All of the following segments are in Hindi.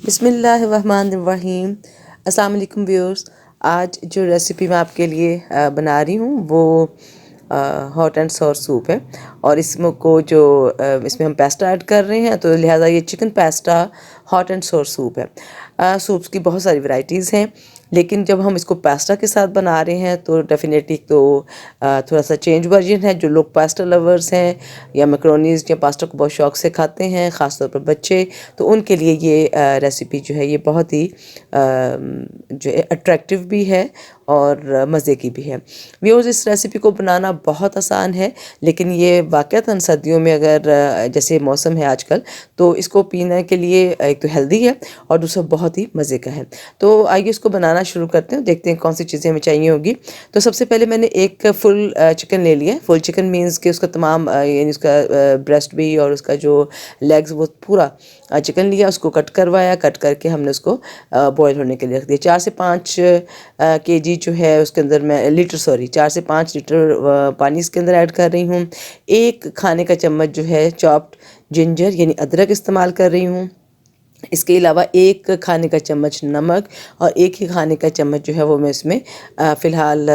बिस्मिल्लाहिर्रहमानिर्रहीम। अस्सलाम वालेकुम व्यूअर्स। आज जो रेसिपी मैं आपके लिए बना रही हूँ वो हॉट एंड सॉर सूप है। और इसमें को जो इसमें हम पेस्टा ऐड कर रहे हैं, तो लिहाजा ये chicken pasta hot and sour soup है। सूप्स की बहुत सारी वैरायटीज़ हैं, लेकिन जब हम इसको पास्ता के साथ बना रहे हैं तो डेफिनेटली तो थोड़ा सा चेंज वर्जन है। जो लोग पास्ता लवर्स हैं या मैक्रोनीज़ या पास्ता को बहुत शौक से खाते हैं, ख़ासतौर पर बच्चे, तो उनके लिए ये रेसिपी जो है ये बहुत ही जो है अट्रैक्टिव भी है और मज़े की भी है। व्यूअर्स, इस रेसिपी को बनाना बहुत आसान है, लेकिन ये वाक़तन सर्दियों में अगर जैसे मौसम है आजकल, तो इसको पीने के लिए एक तो हेल्दी है और दूसरा बहुत ही मज़े का है। तो आइए इसको बनाना शुरू करते हैं, देखते हैं कौन सी चीज़ें हमें चाहिए होगी। तो सबसे पहले मैंने एक फुल चिकन ले लिया है। फुल चिकन मीन्स कि उसका तमाम यानी उसका ब्रेस्ट भी और उसका जो लेग्स वो पूरा चिकन लिया, उसको कट करवाया। कट करके हमने उसको बॉयल होने के लिए रख दिया। 4 से 5 केजी जो है उसके अंदर मैं 4 से 5 लीटर पानी इसके अंदर ऐड कर रही हूँ। 1 खाने का चम्मच जो है चॉप्ड जिंजर यानी अदरक इस्तेमाल कर रही हूँ। इसके अलावा 1 खाने का चम्मच नमक और 1 ही खाने का चम्मच जो है वो मैं इसमें फ़िलहाल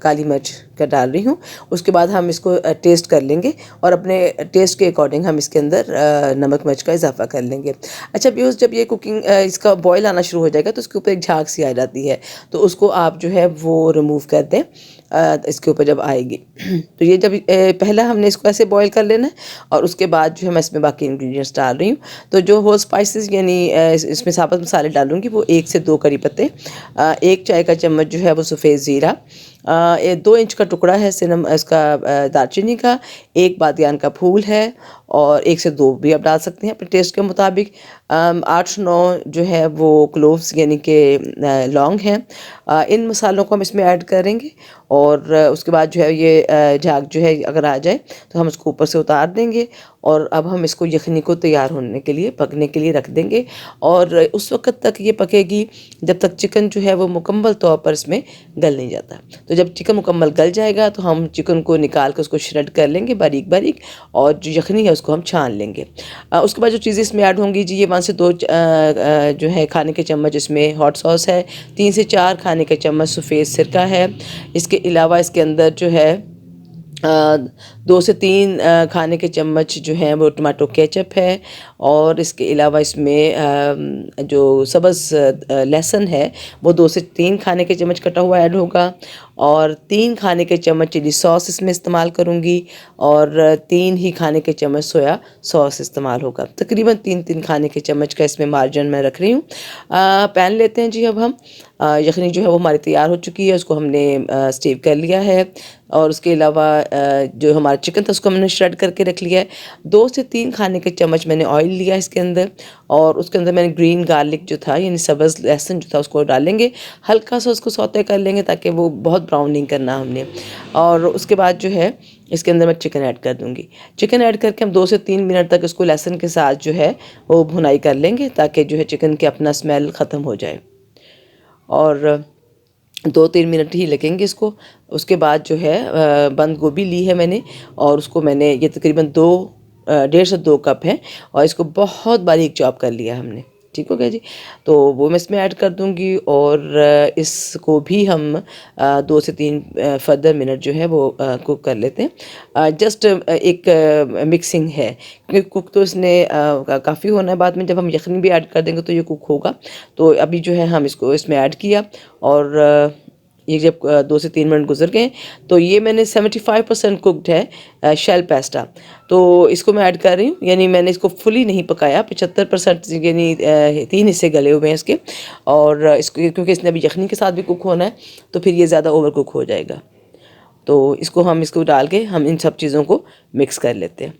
काली मिर्च का डाल रही हूँ। उसके बाद हम इसको टेस्ट कर लेंगे और अपने टेस्ट के अकॉर्डिंग हम इसके अंदर नमक मिर्च का इजाफा कर लेंगे। अच्छा व्यूअर्स, जब ये कुकिंग इसका बॉयल आना शुरू हो जाएगा तो उसके ऊपर एक झाग सी आ जाती है, तो उसको आप जो है वो रिमूव कर दें इसके ऊपर जब आएगी। तो ये जब पहला हमने इसको ऐसे बॉयल कर लेना है और उसके बाद जो है मैं इसमें बाकी इंग्रेडिएंट्स डाल रही हूँ। तो जो होल स्पाइसेस यानी इसमें साबुत मसाले डालूंगी वो 1 से 2 करी पत्ते, 1 चाय का चम्मच जो है वो सफ़ेद ज़ीरा, 2 इंच का टुकड़ा है सिनम इसका दालचीनी का, 1 बादियान का फूल है और 1 से 2 भी आप डाल सकते हैं अपने टेस्ट के मुताबिक। 8-9 जो है वो क्लोव्स यानी कि लौंग हैं। इन मसालों को हम इसमें ऐड करेंगे और उसके बाद जो है ये झाग जो है अगर आ जाए तो हम उसको ऊपर से उतार देंगे। और अब हम इसको यखनी को तैयार होने के लिए पकने के लिए रख देंगे और उस वक्त तक ये पकेगी जब तक चिकन जो है वो मुकम्मल तौर पर इसमें गल नहीं जाता। तो जब चिकन मुकम्मल गल जाएगा तो हम चिकन को निकाल कर उसको श्रेड कर लेंगे बारीक बारीक, और जो यखनी है उसको हम छान लेंगे। उसके बाद जो चीज़ें इसमें ऐड होंगी जी, ये 1 से 2 जो है खाने के चम्मच इसमें हॉट सॉस है, 3 से 4 खाने के चम्मच सफ़ेद सिरका है। इसके अलावा इसके अंदर जो है 2 से 3 खाने के चम्मच जो हैं वो टमाटो केचप है। और इसके अलावा इसमें जो सब्ज़ लहसुन है वो 2 से 3 खाने के चम्मच कटा हुआ ऐड होगा। और 3 खाने के चम्मच चिली सॉस इसमें इस्तेमाल करूँगी और 3 ही खाने के चम्मच सोया सॉस इस्तेमाल होगा। तकरीबन 3-3 खाने के चम्मच का इसमें मार्जिन मैं रख रही हूँ। पैन लेते हैं जी। अब हम यखनी जो है वो हमारी तैयार हो चुकी है, उसको हमने स्टीव कर लिया है। और उसके अलावा जो हमारा चिकन था उसको हमने श्रेड करके रख लिया है। 2 से 3 खाने के चम्मच मैंने ऑयल लिया इसके अंदर, और उसके अंदर मैंने ग्रीन गार्लिक जो था यानी सब्ज़ लहसुन जो था उसको डालेंगे। हल्का सा उसको सौते कर लेंगे ताकि वो बहुत ब्राउन नहीं करना हमने। और उसके बाद जो है इसके अंदर मैं चिकन ऐड कर दूँगी। चिकन ऐड करके हम 2 से 3 मिनट तक इसको लहसुन के साथ जो है वो भुनाई कर लेंगे ताकि जो है चिकन की अपना स्मेल ख़त्म हो जाए। और 2-3 मिनट ही लगेंगे इसको। उसके बाद जो है बंद गोभी ली है मैंने, और उसको मैंने ये तकरीबन 1.5 से 2 कप है और इसको बहुत बारीक चॉप कर लिया हमने। ठीक हो गया जी। तो वो मैं इसमें ऐड कर दूंगी और इसको भी हम 2 से 3 फर्दर मिनट जो है वो कुक कर लेते हैं। जस्ट एक मिक्सिंग है, क्योंकि कुक तो इसने काफ़ी होना है। बाद में जब हम यखनी भी ऐड कर देंगे तो ये कुक होगा। तो अभी जो है हम इसको इसमें ऐड किया और ये जब 2 से 3 मिनट गुजर गए तो ये मैंने 75% कुकड है शेल पेस्टा, तो इसको मैं ऐड कर रही हूँ। यानी मैंने इसको फुली नहीं पकाया, 75% यानी 3 हिस्से गले हुए हैं इसके। और इसको क्योंकि इसने अभी यखनी के साथ भी कुक होना है तो फिर ये ज़्यादा ओवर कुक हो जाएगा। तो इसको डाल के हम इन सब चीज़ों को मिक्स कर लेते हैं।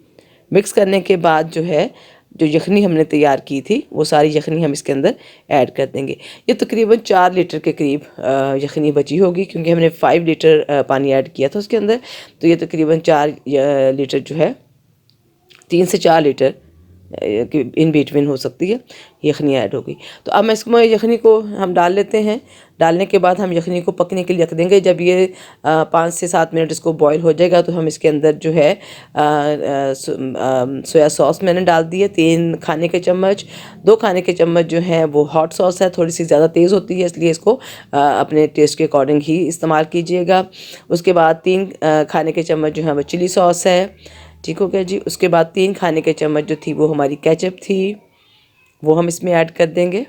मिक्स करने के बाद जो है जो यखनी हमने तैयार की थी वो सारी यखनी हम इसके अंदर ऐड कर देंगे। ये तकरीबन 4 लीटर के करीब यखनी बची होगी, क्योंकि हमने 5 लीटर पानी ऐड किया था उसके अंदर। तो ये तकरीबन 4 लीटर जो है 3 से 4 लीटर इन बिटवीन हो सकती है। यखनी ऐड हो गई, तो अब मैं इसको यखनी को हम डाल लेते हैं। डालने के बाद हम यखनी को पकने के लिए रख देंगे। जब ये 5 से 7 मिनट इसको बॉईल हो जाएगा तो हम इसके अंदर जो है सोया सॉस मैंने डाल दी है 3 खाने के चम्मच। 2 खाने के चम्मच जो है वो हॉट सॉस है, थोड़ी सी ज़्यादा तेज़ होती है, इसलिए इसको अपने टेस्ट के अकॉर्डिंग ही इस्तेमाल कीजिएगा। उसके बाद 3 खाने के चम्मच जो है वो चिली सॉस है। ठीक हो गया जी। उसके बाद 3 खाने के चम्मच जो थी वो हमारी केचप थी, वो हम इसमें ऐड कर देंगे।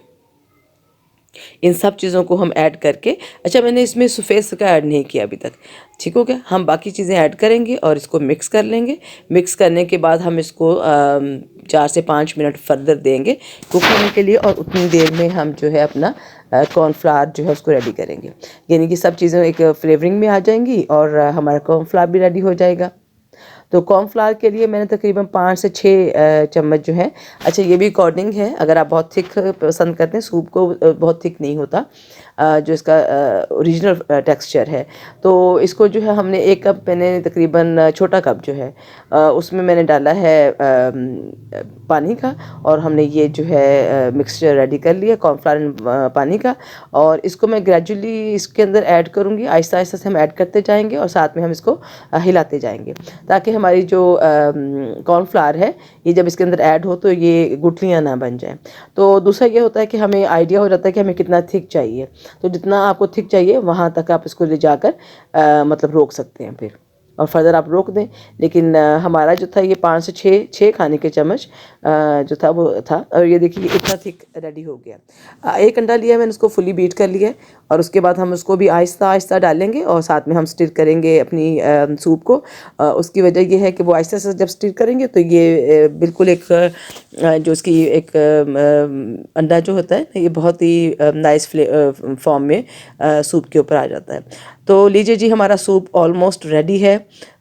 इन सब चीज़ों को हम ऐड करके, अच्छा मैंने इसमें सफ़ेद सिरका ऐड नहीं किया अभी तक। ठीक हो गया। हम बाकी चीज़ें ऐड करेंगे और इसको मिक्स कर लेंगे। मिक्स करने के बाद हम इसको 4 से 5 मिनट फर्दर देंगे कुक होने के लिए, और उतनी देर में हम जो है अपना कॉर्नफ्लावर जो है उसको रेडी करेंगे। यानी कि सब चीज़ें एक फ्लेवरिंग में आ जाएंगी और हमारा कॉर्नफ्लावर भी रेडी हो जाएगा। तो कॉर्नफ्लावर के लिए मैंने तकरीबन 5 से 6 चम्मच जो है, अच्छा ये भी अकॉर्डिंग है, अगर आप बहुत थिक पसंद करते हैं सूप को, बहुत थिक नहीं होता जो इसका ओरिजिनल टेक्सचर है, तो इसको जो है हमने 1 कप, मैंने तकरीबन छोटा कप जो है उसमें मैंने डाला है पानी का, और हमने ये जो है मिक्सचर रेडी कर लिया कॉर्नफ्लावर पानी का, और इसको मैं ग्रेजुअली इसके अंदर ऐड करूँगी। आहिस्ता आहिस्ता से हम ऐड करते जाएंगे और साथ में हम इसको हिलाते जाएंगे, ताकि हमारी जो कॉर्नफ्लावर है ये जब इसके अंदर ऐड हो तो ये गुठलियाँ ना बन जाएं। तो दूसरा ये होता है कि हमें आइडिया हो जाता है कि हमें कितना थिक चाहिए, तो जितना आपको थिक चाहिए वहाँ तक आप इसको ले जाकर मतलब रोक सकते हैं फिर, और फर्दर आप रोक दें। लेकिन हमारा जो था ये 5 से 6 खाने के चम्मच जो था वो था, और ये देखिए इतना थिक रेडी हो गया। 1 अंडा लिया मैंने, उसको फुली बीट कर लिया है, और उसके बाद हम उसको भी आहिस्ता आहिस्ता डालेंगे और साथ में हम स्टिर करेंगे अपनी सूप को। उसकी वजह ये है कि वो आहिस्ता आहिस्ता जब स्टिर करेंगे तो ये बिल्कुल एक जो इसकी एक अंडा जो होता है ये बहुत ही नाइस फॉर्म में सूप के ऊपर आ जाता है। तो लीजिए जी, हमारा सूप ऑलमोस्ट रेडी है।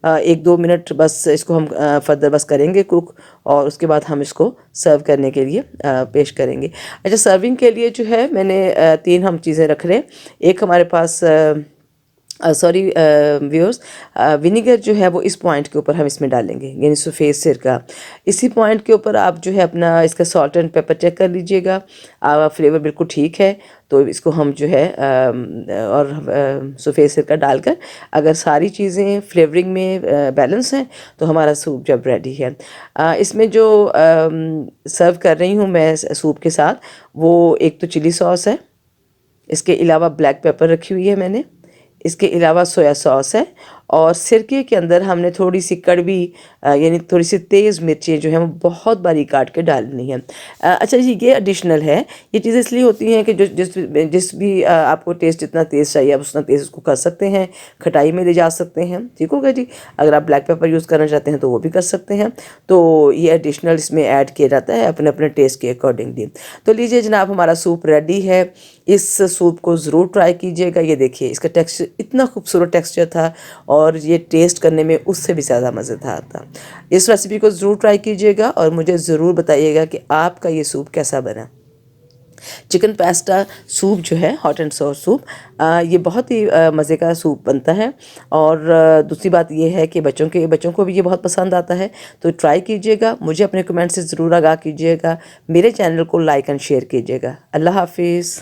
1-2 मिनट बस इसको हम फर्दर बस करेंगे कुक, और उसके बाद हम इसको सर्व करने के लिए पेश करेंगे। अच्छा, सर्विंग के लिए जो है मैंने 3 हम चीज़ें रख रहे हैं। एक हमारे पास सॉरी व्यूअर्स, विनीगर जो है वो इस पॉइंट के ऊपर हम इसमें डालेंगे, यानी सफ़ेद सिरका। इसी पॉइंट के ऊपर आप जो है अपना इसका सॉल्ट एंड पेपर चेक कर लीजिएगा, फ्लेवर बिल्कुल ठीक है तो इसको हम जो है और सफ़ेद सिरका डालकर, अगर सारी चीज़ें फ्लेवरिंग में बैलेंस हैं तो हमारा सूप जब रेडी है। इसमें जो सर्व कर रही हूँ मैं सूप के साथ, वो एक तो चिली सॉस है, इसके अलावा ब्लैक पेपर रखी हुई है मैंने, इसके अलावा सोया सॉस है, और सिरके के अंदर हमने थोड़ी सी कड़वी यानी थोड़ी सी तेज़ मिर्चें जो हैं वो बहुत बारीक काट के डालनी है। अच्छा जी, ये एडिशनल है। ये चीज़ें इसलिए होती हैं कि जो जिस भी आपको टेस्ट जितना तेज़ चाहिए आप उतना तेज़ उसको कर सकते हैं, खटाई में ले जा सकते हैं। ठीक होगा जी। अगर आप ब्लैक पेपर यूज़ करना चाहते हैं तो वो भी कर सकते हैं। तो ये एडिशनल इसमें ऐड किया जाता है अपने अपने टेस्ट के अकॉर्डिंगली। तो लीजिए जनाब, हमारा सूप रेडी है। इस सूप को ज़रूर ट्राई कीजिएगा। ये देखिए इसका टेक्सचर, इतना खूबसूरत टेक्सचर था, और ये टेस्ट करने में उससे भी ज़्यादा मज़ेदार था। इस रेसिपी को ज़रूर ट्राई कीजिएगा और मुझे ज़रूर बताइएगा कि आपका ये सूप कैसा बना। चिकन पेस्टा सूप जो है, हॉट एंड सोर सूप, ये बहुत ही मज़े का सूप बनता है। और दूसरी बात ये है कि बच्चों को भी ये बहुत पसंद आता है। तो ट्राई कीजिएगा, मुझे अपने कमेंट से ज़रूर आगाह कीजिएगा, मेरे चैनल को लाइक एंड शेयर कीजिएगा। अल्लाह हाफिज़।